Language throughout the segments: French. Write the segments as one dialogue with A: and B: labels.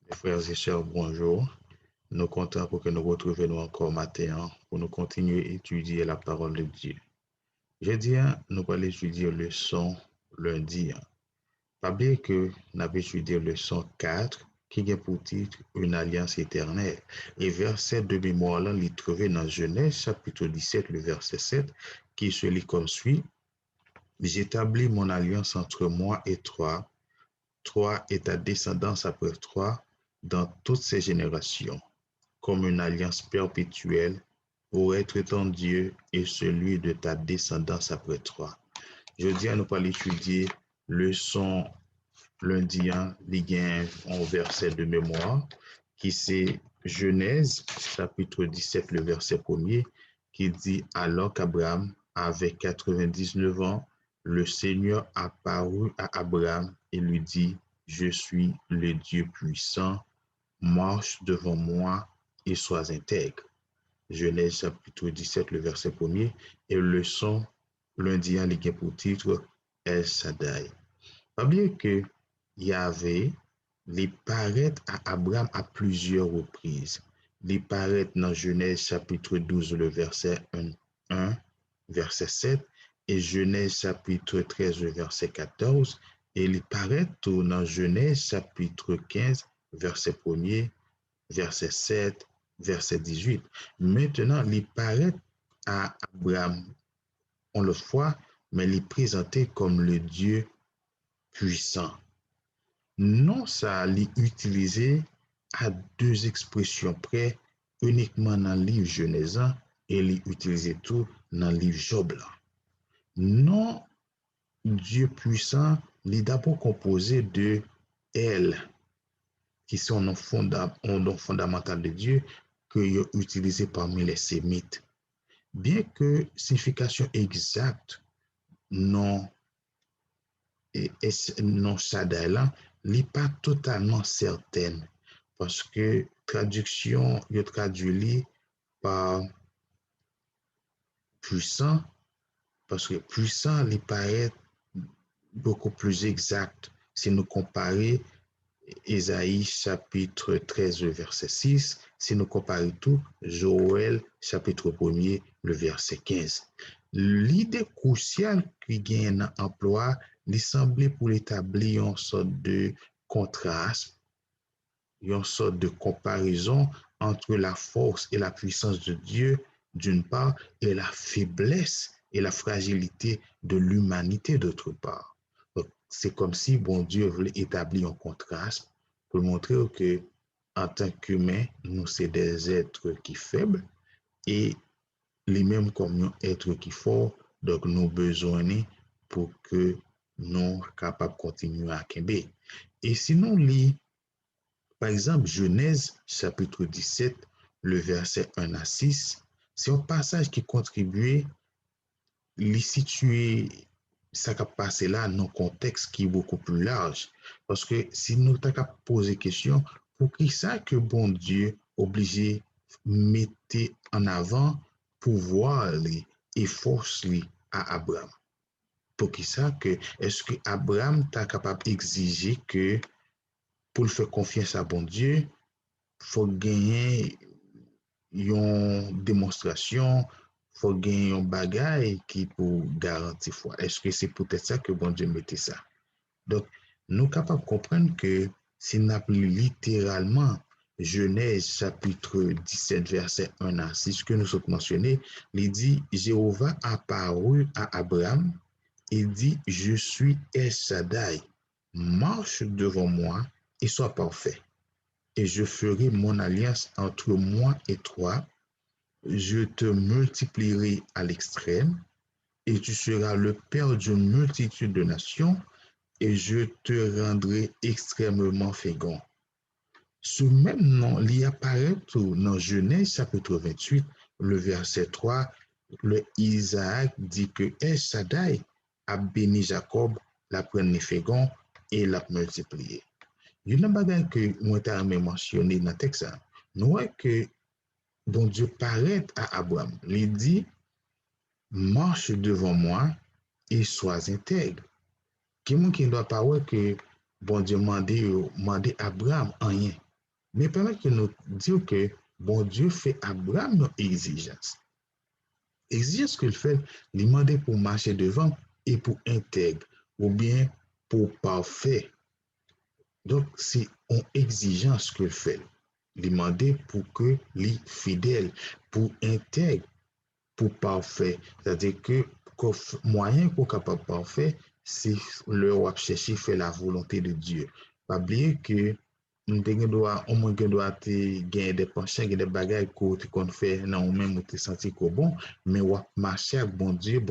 A: Mes frères et sœurs, bonjour. Nous sommes contents pour que nous retrouvions encore matin pour nous continuer à étudier la parole de Dieu. Jeudi, nous allons étudier le leçon lundi. Pas bien que nous avons étudié le leçon 4 qui a pour titre Une alliance éternelle. Et verset de mémoire là, il trouvé dans Genèse chapitre 17, le verset 7, qui se lit comme suit. J'établis mon alliance entre moi et toi et ta descendance après toi dans toutes ces générations, comme une alliance perpétuelle pour être ton Dieu et celui de ta descendance après toi. Je dis à nous pas l'étudier leçon lundi, il y a un verset de mémoire qui c'est Genèse chapitre 17, le verset 1er, qui dit alors qu'Abraham avait 99 ans, le Seigneur apparut à Abraham et lui dit, je suis le Dieu puissant, marche devant moi et sois intègre. Genèse chapitre 17, le verset 1er, et leçon lundi, il y a pour titre El Shaddai. Pas bien que Yahvé les paraît à Abraham à plusieurs reprises. Les paraît dans Genèse chapitre 12, le verset 1, verset 7, et Genèse chapitre 13, le verset 14, et les paraît dans Genèse chapitre 15, verset 1er, verset 7, verset 18. Maintenant, les paraît à Abraham, on le voit, mais il est présenté comme le Dieu puissant. Non, ça l'est utilisé à deux expressions près, uniquement dans le livre Genèse et l'est utilisé tout dans le livre Job. Non, Dieu puissant, l'est d'abord composé de El, qui sont un nom fondamental de Dieu, que est utilisé parmi les Sémites. Bien que signification exacte non non Shaddai là n'est pas totalement certaine parce que traduction il traduit par puissant parce que puissant il paraît beaucoup plus exact si nous comparons Ésaïe chapitre 13 verset 6 si nous comparons tout Joël chapitre 1er le verset 15. L'idée cruciale qui gagne un emploi il semblait pour établir une sorte de contraste, une sorte de comparaison entre la force et la puissance de Dieu d'une part et la faiblesse et la fragilité de l'humanité d'autre part. C'est comme si bon Dieu voulait établir un contraste pour montrer que en tant qu'humains, nous sommes des êtres qui sont faibles et les mêmes comme un être qui fort, donc nous besoin pour que nous capables de continuer à kembe. Et sinon, lit, par exemple, Genèse chapitre 17, le verset 1 à 6, c'est un passage qui contribue à situer ça qui a passé là dans un contexte qui est beaucoup plus large. Parce que si nous avons posé la question, pour qui ça que bon Dieu obligé mettre en avant pouvoir et force à Abraham? Pour qui ça que est-ce que Abraham est capable d'exiger que pour faire confiance à bon Dieu, faut gagner une démonstration, faut gagner un bagage qui pour garantir foi. Est-ce que c'est peut-être ça que bon Dieu mettait ça? Donc, nous sommes capables de comprendre que si nous appelons littéralement Genèse chapitre 17, verset 1 à 6 que nous avons mentionné, il dit Jéhovah apparut à Abraham et dit je suis El Shaddai, marche devant moi et sois parfait. Et je ferai mon alliance entre moi et toi. Je te multiplierai à l'extrême et tu seras le père d'une multitude de nations et je te rendrai extrêmement fécond. Ce même nom il apparaît dans Genèse chapitre 28, le verset 3, le Isaac dit que El Shaddai a béni Jacob, l'a pris fécond et l'a multiplié. Il y a un bagage que moi j'ai mentionné dans le texte, nous voyons que bon Dieu paraît à Abraham, il dit marche devant moi et sois intègre. Qui doit pas que bon Dieu mande Abraham rien. Mais pendant que nous disons que bon Dieu fait Abraham une exigence. Exigence qu'il fait, il demande pour marcher devant et pour intègre, ou bien pour parfait. Donc, c'est une exigence qu'il fait. Demander pour que les fidèles, pour intègre, pour parfait. C'est-à-dire que moyen pour capable parfait, c'est le chercher faire la volonté de Dieu. Pas oublier que nous doit au moins doit gagner des penchants, des bagages qu'on fait non même te sentir que bon, mais ou marcher avec bon Dieu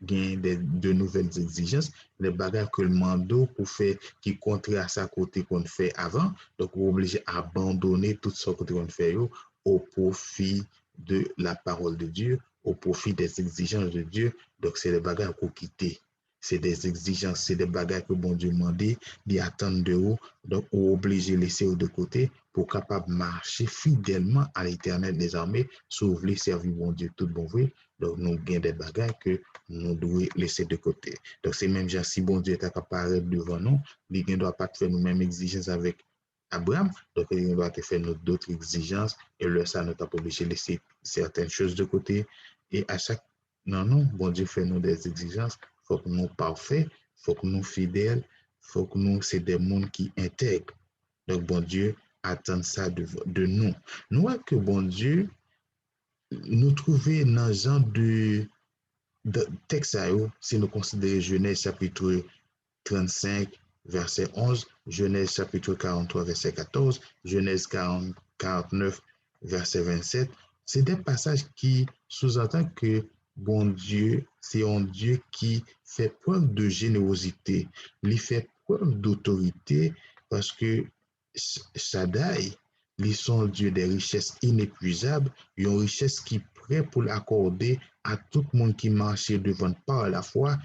A: gagne de nouvelles exigences, les bagages que le mando pour faire qui contraire à sa côté qu'on fait avant, donc on est obligé d'abandonner tout ce qu'on fait au profit de la parole de Dieu, au profit des exigences de Dieu. Donc, c'est des bagages qu'on quitte. C'est des exigences, c'est des bagages que bon Dieu demandé, d'y attendre de haut. Donc, on est obligé de laisser de côté pour capable marcher fidèlement à l'éternel des armées, sauver, servir bon Dieu tout bon vrai. Donc, nous avons des bagages que nous devons laisser de côté. Donc, c'est même genre, si bon Dieu est capable devant nous, il ne doit pas faire nous-mêmes exigences avec Abraham, donc il doit faire d'autres exigences et le ça nous t'a obligé de laisser certaines choses de côté et à chaque non, bon Dieu fait nous des exigences, faut que nous parfaits, faut que nous fidèles, faut que nous c'est des mondes qui intègrent. Donc bon Dieu attend ça de nous. Nous voyons que bon Dieu nous trouver dans un genre de texte si nous considérons Genèse chapitre 35, verset 11, Genèse chapitre 43, verset 14, Genèse 49, verset 27. C'est des passages qui sous-entendent que bon Dieu, c'est un Dieu qui fait preuve de générosité, il fait preuve d'autorité parce que Shaddai, ils sont Dieu des richesses inépuisables, une richesse qui est prête pour l'accorder à tout le monde qui marche devant par la foi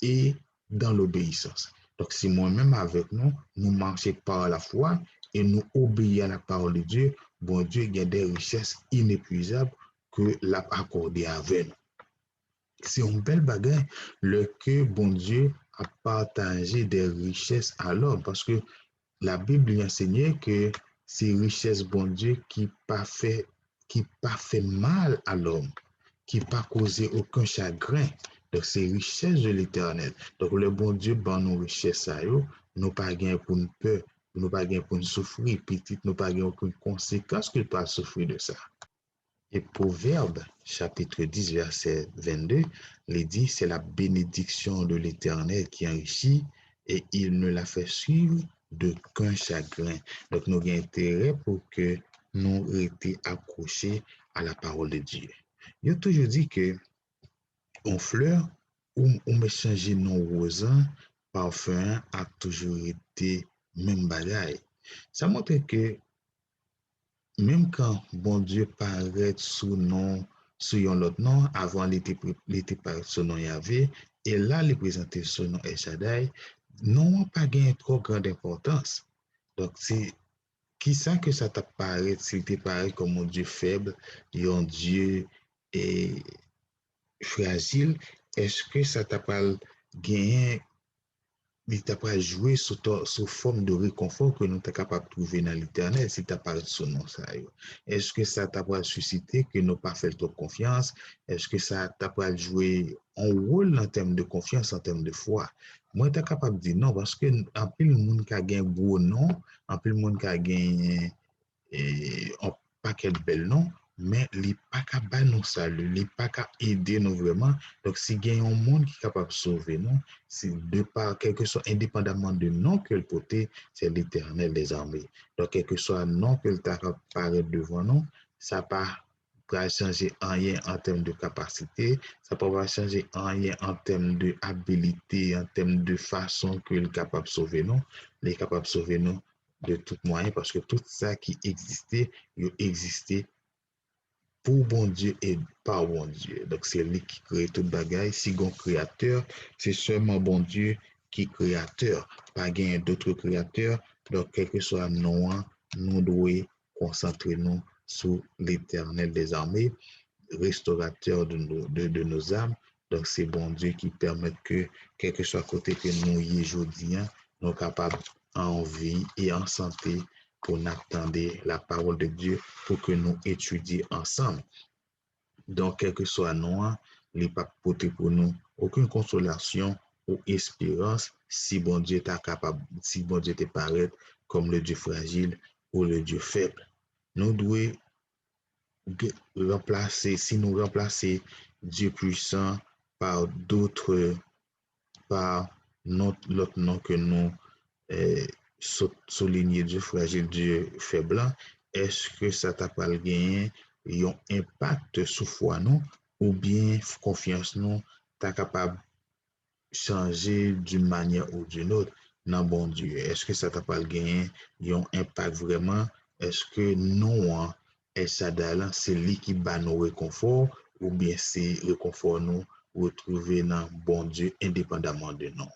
A: et dans l'obéissance. Donc, si moi-même avec nous, nous marchons par la foi et nous obéissons à la parole de Dieu, bon Dieu a des richesses inépuisables que l'a accordé avec nous. C'est un bel bagage le que bon Dieu a partagé des richesses à l'homme parce que la Bible enseignait que ces richesses bon Dieu qui pas fait mal à l'homme, qui pas causé aucun chagrin. Donc, c'est richesse de l'éternel. Donc, le bon Dieu, ban nos richesses à eux, nous pas gagner pour une peur, nous pas gagner pour une souffrir, petit, nous pas gagner aucune conséquence que pas souffrir de ça. Et Proverbe, chapitre 10, verset 22, il dit, c'est la bénédiction de l'éternel qui enrichit et il ne la fait suivre d'aucun chagrin. Donc, nous avons intérêt pour que nous restions accrochés à la parole de Dieu. Il a toujours dit que on fleur ou on me changer non rosin, parfum a toujours été même bagaille. Ça montre que même quand bon Dieu paraît sous nom, sous un autre nom, avant l'été paraît sous nom Yahvé, et là, il présenté sous nom El Shaddai, non pas gagné trop grande importance. Donc, c'est qui ça que ça t'apparaît, s'il t'apparaît comme un Dieu faible, un Dieu et fragile, est-ce que ça t'a pas gagné, il t'a pas joué sous forme de réconfort que nous sommes capables de trouver dans l'éternel si tu as parlé de son nom? Est-ce que ça t'a pas suscité que nous pas fait trop confiance? Est-ce que ça t'a pas joué un rôle en termes de confiance, en termes de foi? Moi, tu es capable de dire non parce que en plus le monde qui a gagné un beau nom, en plus le monde qui a gagné un paquet de belles noms, mais il n'est pas capable de nous saluer, il n'est pas capable d'aider nous vraiment. Donc, si il y a un monde qui est capable de sauver nous, c'est de par, quel que soit, indépendamment du nom que le porte, c'est l'éternel des armées. Donc, quel que soit le nom que le apparaît devant nous, ça ne va changer rien en termes de capacité, ça ne va pas changer rien en termes d'habilité, en termes de façon qu'il est capable de sauver nous. Il est capable de sauver nous de tout moyen parce que tout ça qui existait, il existait pour bon Dieu et par bon Dieu. Donc c'est lui qui crée tout bagaille. Si bon créateur, c'est seulement bon Dieu qui est créateur, pas gain d'autres créateurs. Donc quel que soit nous, nous devons concentrer nous sur l'éternel des armées, restaurateur de nos âmes. Donc c'est bon Dieu qui permet que quel que soit côté que nous y aujourd'hui, nous sommes capables en vie et en santé pour attendre la parole de Dieu pour que nous étudions ensemble. Donc, quel que soit nous, les pas porter pour nous aucune consolation ou espérance si bon Dieu est capable, si bon Dieu te paraît comme le Dieu fragile ou le Dieu faible. Nous devons remplacer, si nous remplacer Dieu puissant par d'autres, par l'autre nom que nous souligner Dieu fragile, Dieu faible, est-ce que ça t'a pas gagné un impact sur foi nous ou bien confiance nous t'as capable changer d'une manière ou d'une autre dans bon Dieu? Est-ce que ça t'a pas gagné un impact vraiment? Est-ce que non, ça c'est lui qui bat nos réconfort ou bien c'est réconfort nous retrouver dans bon Dieu indépendamment de nous?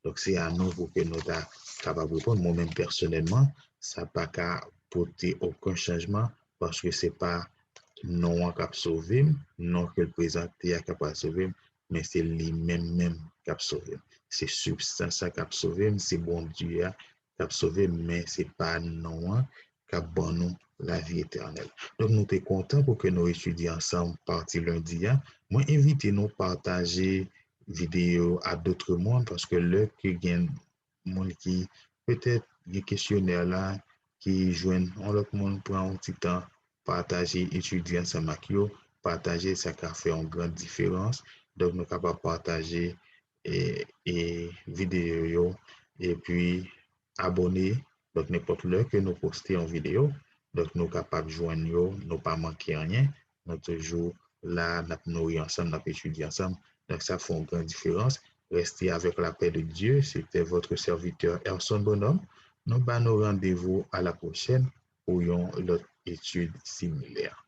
A: Donc, c'est à nous pour que nous soyons capables de répondre. Moi-même, personnellement, ça n'a pas qu'à porter aucun changement parce que ce n'est pas non qui a sauvé, non que le présenté est capable de sauver, mais c'est lui-même qui a sauvé. C'est substance qui a sauvé, c'est bon Dieu qui a sauvé, mais ce n'est pas non qui a bon nous la vie éternelle. Donc, nous sommes contents pour que nous étudions ensemble partie lundi. Moi, invitez-nous à partager vidéo à d'autres mondes parce que là, il y a des gens qui peut-être des questionnaires là qui joignent, on l'autre monde prend un petit temps, partager, étudier ensemble avec eux, partager, ça fait une grande différence. Donc, nous sommes capables de partager et vidéo et puis abonner. Donc, n'importe l'heure que nous postons en vidéo, donc nous sommes capables de joindre, nous pas manquer rien. Nous toujours là, nous ensemble, nous étudier ensemble. Donc, ça fait une grande différence. Restez avec la paix de Dieu. C'était votre serviteur Erson Bonhomme. Nous allons nous rendez-vous à la prochaine pour une autre étude similaire.